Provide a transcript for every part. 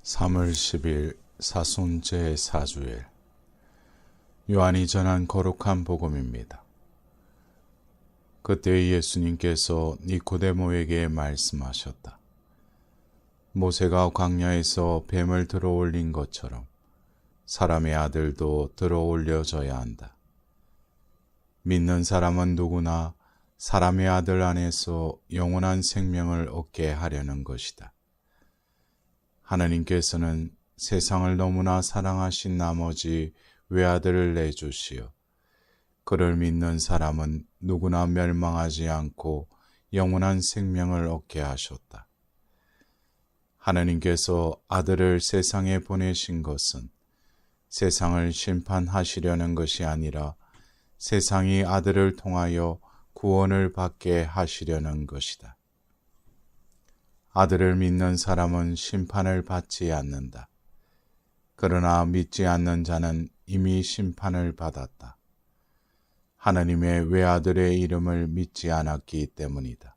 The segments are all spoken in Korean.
3월 10일 사순 제4주일 요한이 전한 거룩한 복음입니다. 그때 예수님께서 니고데모에게 말씀하셨다. 모세가 광야에서 뱀을 들어올린 것처럼 사람의 아들도 들어올려져야 한다. 믿는 사람은 누구나 사람의 아들 안에서 영원한 생명을 얻게 하려는 것이다. 하나님께서는 세상을 너무나 사랑하신 나머지 외아들을 내주시어 그를 믿는 사람은 누구나 멸망하지 않고 영원한 생명을 얻게 하셨다. 하나님께서 아들을 세상에 보내신 것은 세상을 심판하시려는 것이 아니라 세상이 아들을 통하여 구원을 받게 하시려는 것이다. 아들을 믿는 사람은 심판을 받지 않는다. 그러나 믿지 않는 자는 이미 심판을 받았다. 하나님의 외아들의 이름을 믿지 않았기 때문이다.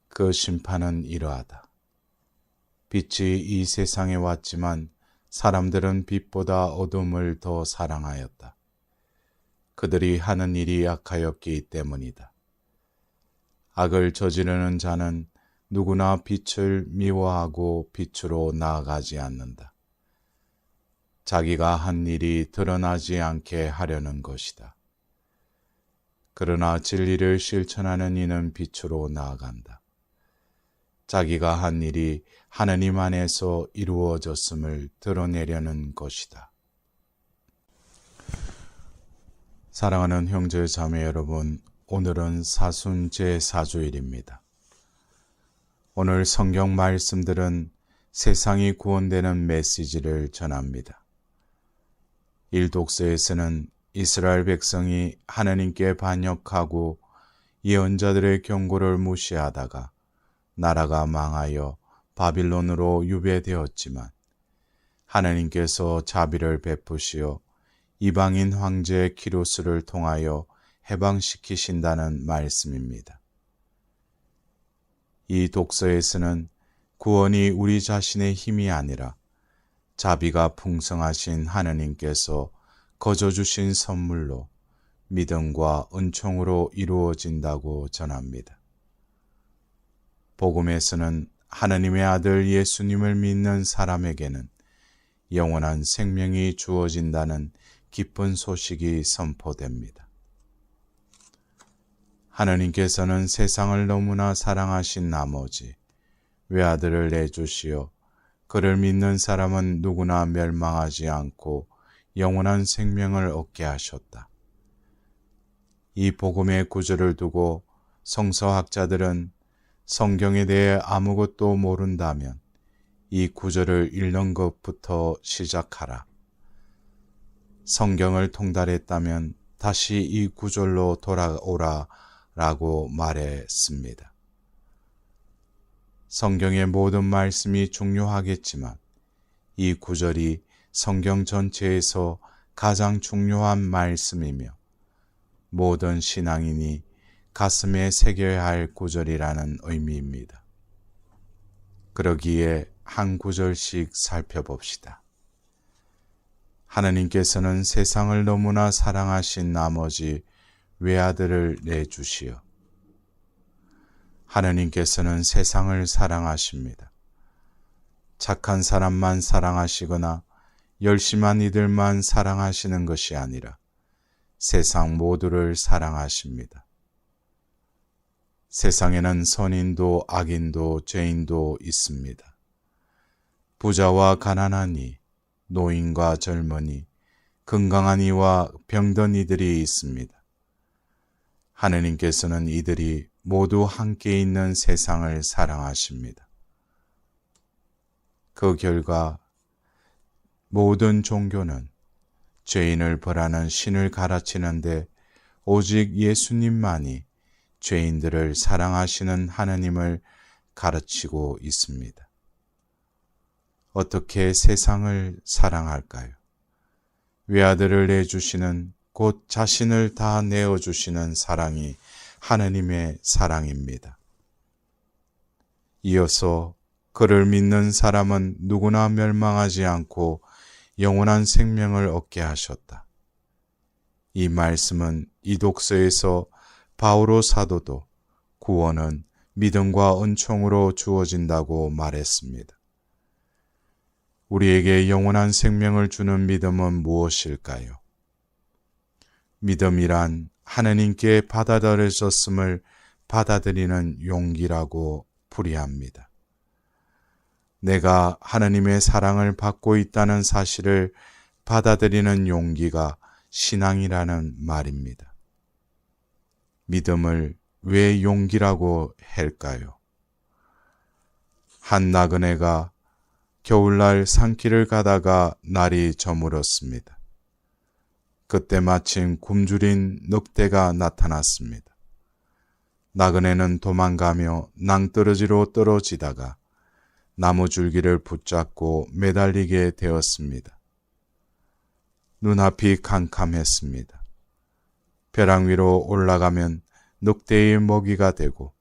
그 심판은 이러하다. 빛이 이 세상에 왔지만 사람들은 빛보다 어둠을 더 사랑하였다. 그들이 하는 일이 악하였기 때문이다. 악을 저지르는 자는 누구나 빛을 미워하고 빛으로 나아가지 않는다. 자기가 한 일이 드러나지 않게 하려는 것이다. 그러나 진리를 실천하는 이는 빛으로 나아간다. 자기가 한 일이 하나님 안에서 이루어졌음을 드러내려는 것이다. 사랑하는 형제 자매 여러분, 오늘은 사순 제4주일입니다. 오늘 성경 말씀들은 세상이 구원되는 메시지를 전합니다. 1독서에서는 이스라엘 백성이 하나님께 반역하고 예언자들의 경고를 무시하다가 나라가 망하여 바빌론으로 유배되었지만 하나님께서 자비를 베푸시어 이방인 황제 키루스를 통하여 해방시키신다는 말씀입니다. 이 독서에서는 구원이 우리 자신의 힘이 아니라 자비가 풍성하신 하나님께서 거저 주신 선물로 믿음과 은총으로 이루어진다고 전합니다. 복음에서는 하나님의 아들 예수님을 믿는 사람에게는 영원한 생명이 주어진다는 기쁜 소식이 선포됩니다. 하나님께서는 세상을 너무나 사랑하신 나머지 외아들을 내주시어 그를 믿는 사람은 누구나 멸망하지 않고 영원한 생명을 얻게 하셨다. 이 복음의 구절을 두고 성서학자들은 성경에 대해 아무것도 모른다면 이 구절을 읽는 것부터 시작하라. 성경을 통달했다면 다시 이 구절로 돌아오라 라고 말했습니다. 성경의 모든 말씀이 중요하겠지만 이 구절이 성경 전체에서 가장 중요한 말씀이며 모든 신앙인이 가슴에 새겨야 할 구절이라는 의미입니다. 그러기에 한 구절씩 살펴봅시다. 하나님께서는 세상을 너무나 사랑하신 나머지 외아들을 내주시어. 하나님께서는 세상을 사랑하십니다. 착한 사람만 사랑하시거나 열심한 이들만 사랑하시는 것이 아니라 세상 모두를 사랑하십니다. 세상에는 선인도 악인도 죄인도 있습니다. 부자와 가난한 이, 노인과 젊은이, 건강한 이와 병든 이들이 있습니다. 하느님께서는 이들이 모두 함께 있는 세상을 사랑하십니다. 그 결과 모든 종교는 죄인을 벌하는 신을 가르치는데 오직 예수님만이 죄인들을 사랑하시는 하느님을 가르치고 있습니다. 어떻게 세상을 사랑할까요? 외아들을 내주시는 곧 자신을 다 내어주시는 사랑이 하느님의 사랑입니다. 이어서 그를 믿는 사람은 누구나 멸망하지 않고 영원한 생명을 얻게 하셨다. 이 말씀은 이 독서에서 바오로 사도도 구원은 믿음과 은총으로 주어진다고 말했습니다. 우리에게 영원한 생명을 주는 믿음은 무엇일까요? 믿음이란 하나님께 받아들여졌음을 받아들이는 용기라고 풀이합니다. 내가 하나님의 사랑을 받고 있다는 사실을 받아들이는 용기가 신앙이라는 말입니다. 믿음을 왜 용기라고 할까요? 한 나그네가 겨울날 산길을 가다가 날이 저물었습니다. 그때 마침 굶주린 늑대가 나타났습니다. 나그네는 도망가며 낭떠러지로 떨어지다가 나무 줄기를 붙잡고 매달리게 되었습니다. 눈앞이 캄캄했습니다. 벼랑 위로 올라가면 늑대의 먹이가 되고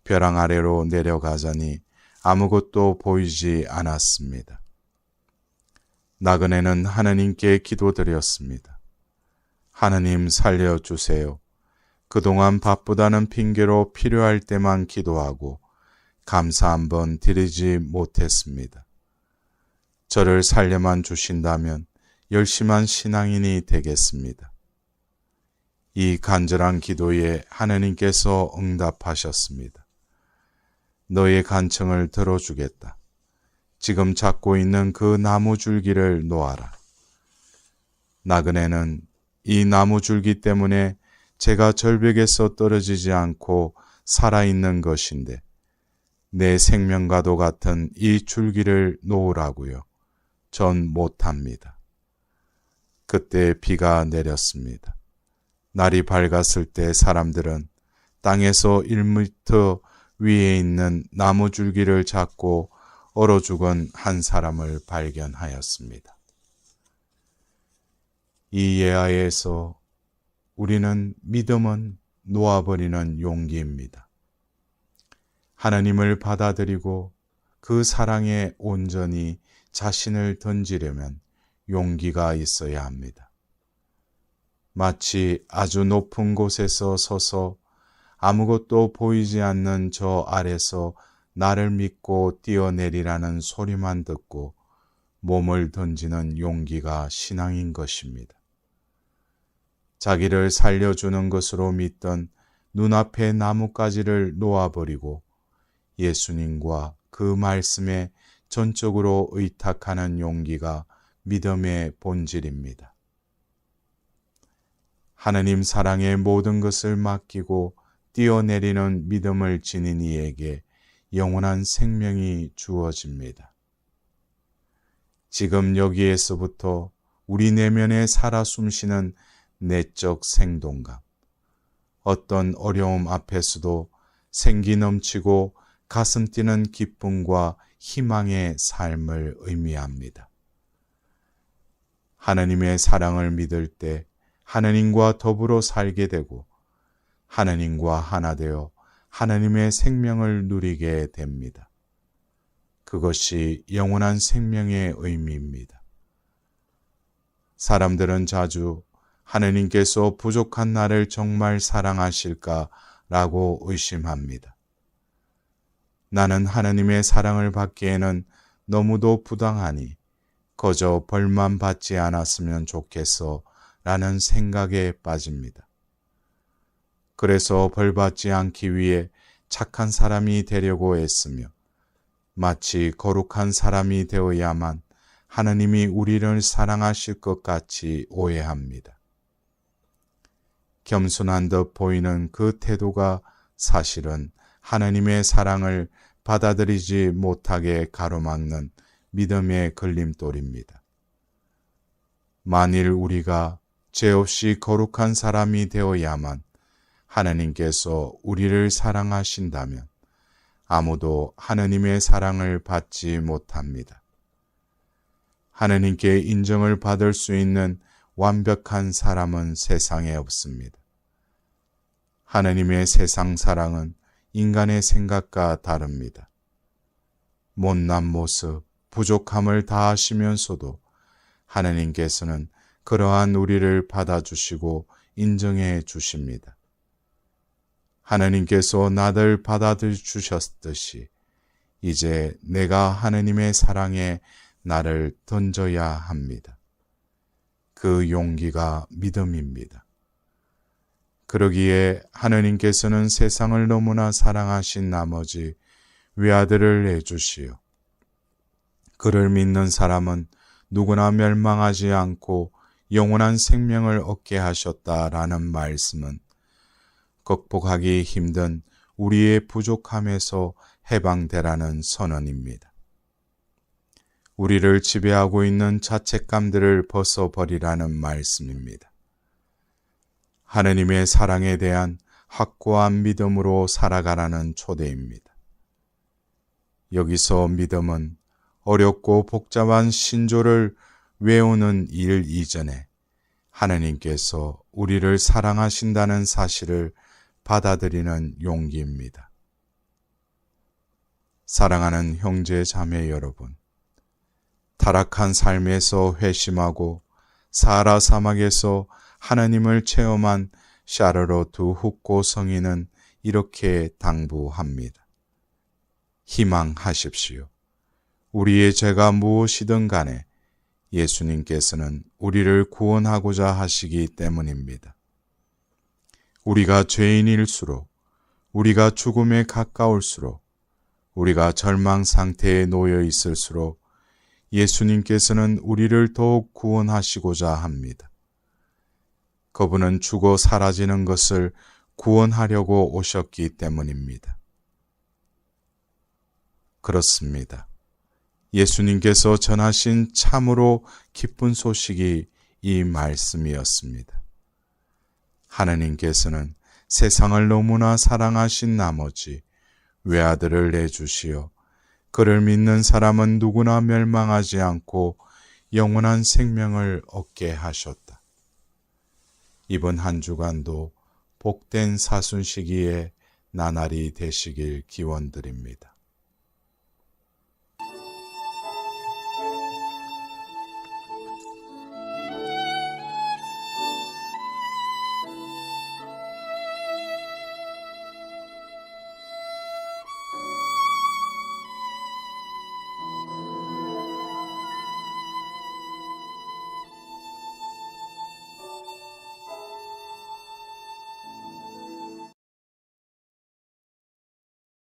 벼랑 아래로 내려가자니 아무것도 보이지 않았습니다. 나그네는 하나님께 기도드렸습니다. 하나님 살려주세요. 그동안 바쁘다는 핑계로 필요할 때만 기도하고 감사 한번 드리지 못했습니다. 저를 살려만 주신다면 열심한 신앙인이 되겠습니다. 이 간절한 기도에 하나님께서 응답하셨습니다. 너의 간청을 들어주겠다. 지금 잡고 있는 그 나무 줄기를 놓아라. 나그네는 이 나무 줄기 때문에 제가 절벽에서 떨어지지 않고 살아있는 것인데 내 생명과도 같은 이 줄기를 놓으라고요. 전 못합니다. 그때 비가 내렸습니다. 날이 밝았을 때 사람들은 땅에서 1m 위에 있는 나무 줄기를 잡고 얼어 죽은 한 사람을 발견하였습니다. 이 예화에서 우리는 믿음은 놓아버리는 용기입니다. 하나님을 받아들이고 그 사랑에 온전히 자신을 던지려면 용기가 있어야 합니다. 마치 아주 높은 곳에서 서서 아무것도 보이지 않는 저 아래서 나를 믿고 뛰어내리라는 소리만 듣고 몸을 던지는 용기가 신앙인 것입니다. 자기를 살려주는 것으로 믿던 눈앞의 나뭇가지를 놓아버리고 예수님과 그 말씀에 전적으로 의탁하는 용기가 믿음의 본질입니다. 하나님 사랑의 모든 것을 맡기고 뛰어내리는 믿음을 지닌 이에게 영원한 생명이 주어집니다. 지금 여기에서부터 우리 내면에 살아 숨쉬는 내적 생동감, 어떤 어려움 앞에서도 생기 넘치고 가슴 뛰는 기쁨과 희망의 삶을 의미합니다. 하나님의 사랑을 믿을 때 하나님과 더불어 살게 되고 하나님과 하나 되어 하나님의 생명을 누리게 됩니다. 그것이 영원한 생명의 의미입니다. 사람들은 자주 하나님께서 부족한 나를 정말 사랑하실까라고 의심합니다. 나는 하나님의 사랑을 받기에는 너무도 부당하니 거저 벌만 받지 않았으면 좋겠어 라는 생각에 빠집니다. 그래서 벌 받지 않기 위해 착한 사람이 되려고 애쓰며 마치 거룩한 사람이 되어야만 하나님이 우리를 사랑하실 것 같이 오해합니다. 겸손한 듯 보이는 그 태도가 사실은 하나님의 사랑을 받아들이지 못하게 가로막는 믿음의 걸림돌입니다. 만일 우리가 죄 없이 거룩한 사람이 되어야만 하나님께서 우리를 사랑하신다면 아무도 하나님의 사랑을 받지 못합니다. 하나님께 인정을 받을 수 있는 완벽한 사람은 세상에 없습니다. 하나님의 세상 사랑은 인간의 생각과 다릅니다. 못난 모습, 부족함을 다하시면서도 하느님께서는 그러한 우리를 받아주시고 인정해 주십니다. 하느님께서 나를 받아주셨듯이 이제 내가 하느님의 사랑에 나를 던져야 합니다. 그 용기가 믿음입니다. 그러기에 하느님께서는 세상을 너무나 사랑하신 나머지 외아들을 내주시어 그를 믿는 사람은 누구나 멸망하지 않고 영원한 생명을 얻게 하셨다라는 말씀은 극복하기 힘든 우리의 부족함에서 해방되라는 선언입니다. 우리를 지배하고 있는 자책감들을 벗어버리라는 말씀입니다. 하느님의 사랑에 대한 확고한 믿음으로 살아가라는 초대입니다. 여기서 믿음은 어렵고 복잡한 신조를 외우는 일 이전에 하느님께서 우리를 사랑하신다는 사실을 받아들이는 용기입니다. 사랑하는 형제 자매 여러분, 타락한 삶에서 회심하고 사하라 사막에서 하나님을 체험한 샤르로트 훅고 성인은 이렇게 당부합니다. 희망하십시오. 우리의 죄가 무엇이든 간에 예수님께서는 우리를 구원하고자 하시기 때문입니다. 우리가 죄인일수록, 우리가 죽음에 가까울수록, 우리가 절망 상태에 놓여 있을수록 예수님께서는 우리를 더욱 구원하시고자 합니다. 그분은 죽어 사라지는 것을 구원하려고 오셨기 때문입니다. 그렇습니다. 예수님께서 전하신 참으로 기쁜 소식이 이 말씀이었습니다. 하느님께서는 세상을 너무나 사랑하신 나머지 외아들을 내주시어 그를 믿는 사람은 누구나 멸망하지 않고 영원한 생명을 얻게 하셨다. 이번 한 주간도 복된 사순 시기에 나날이 되시길 기원드립니다.